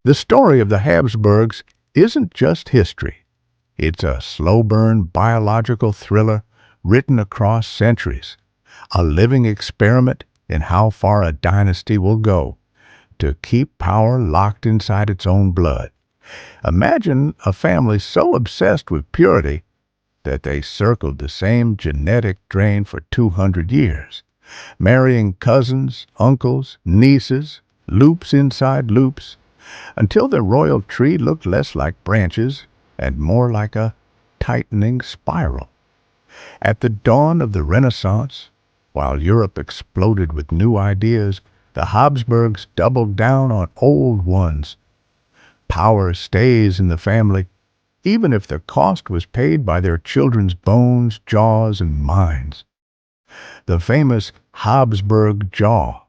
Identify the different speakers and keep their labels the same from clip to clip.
Speaker 1: The story of the Habsburgs isn't just history. It's a slow-burn biological thriller written across centuries, a living experiment in how far a dynasty will go to keep power locked inside its own blood. Imagine a family so obsessed with purity that they circled the same genetic drain for 200 years, marrying cousins, uncles, nieces, loops inside loops, until the royal tree looked less like branches and more like a tightening spiral. At the dawn of the Renaissance, while Europe exploded with new ideas, the Habsburgs doubled down on old ones. Power stays in the family, even if the cost was paid by their children's bones, jaws, and minds. The famous Habsburg Jaw,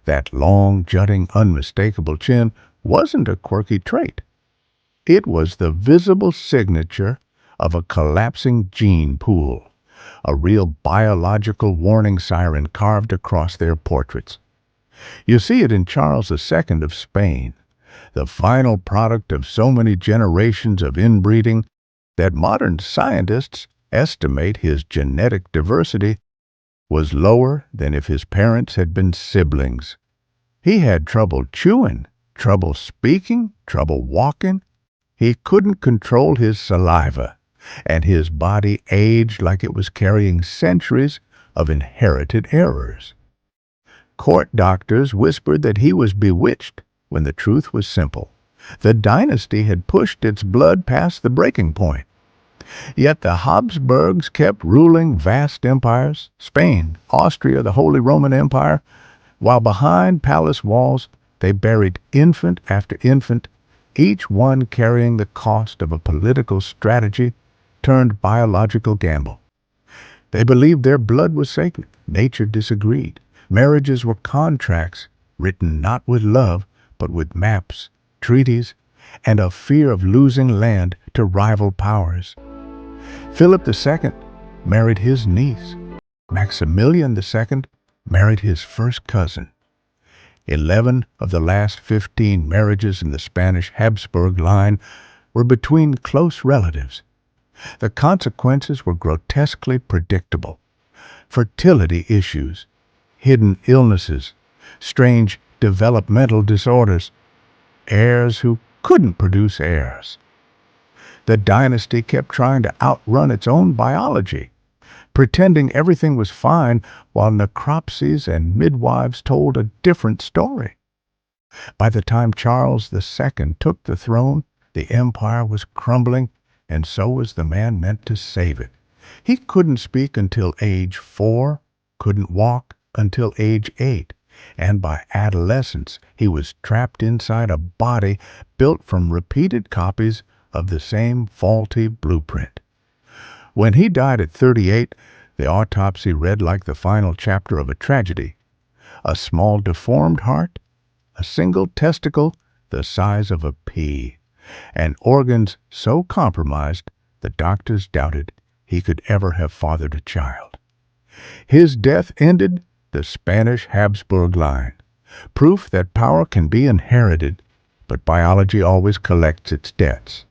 Speaker 1: that long, jutting, unmistakable chin, wasn't a quirky trait. It was the visible signature of a collapsing gene pool, a real biological warning siren carved across their portraits. You see it in Charles II of Spain, the final product of so many generations of inbreeding that modern scientists estimate his genetic diversity was lower than if his parents had been siblings. He had trouble chewing, trouble speaking, trouble walking. He couldn't control his saliva, and his body aged like it was carrying centuries of inherited errors. Court doctors whispered that he was bewitched when the truth was simple. The dynasty had pushed its blood past the breaking point. Yet the Habsburgs kept ruling vast empires, Spain, Austria, the Holy Roman Empire, while behind palace walls they buried infant after infant, each one carrying the cost of a political strategy turned biological gamble. They believed their blood was sacred. Nature disagreed. Marriages were contracts written not with love, but with maps, treaties, and a fear of losing land to rival powers. Philip II married his niece. Maximilian II married his first cousin. 11 of the last 15 marriages in the Spanish Habsburg line were between close relatives. The consequences were grotesquely predictable. Fertility issues, hidden illnesses, strange developmental disorders, heirs who couldn't produce heirs. The dynasty kept trying to outrun its own biology, pretending everything was fine while necropsies and midwives told a different story. By the time Charles II took the throne, the empire was crumbling, and so was the man meant to save it. He couldn't speak until age 4, couldn't walk until age 8, and by adolescence he was trapped inside a body built from repeated copies of the same faulty blueprint. When he died at 38, the autopsy read like the final chapter of a tragedy. A small deformed heart, a single testicle the size of a pea, and organs so compromised the doctors doubted he could ever have fathered a child. His death ended the Spanish Habsburg line, proof that power can be inherited, but biology always collects its debts.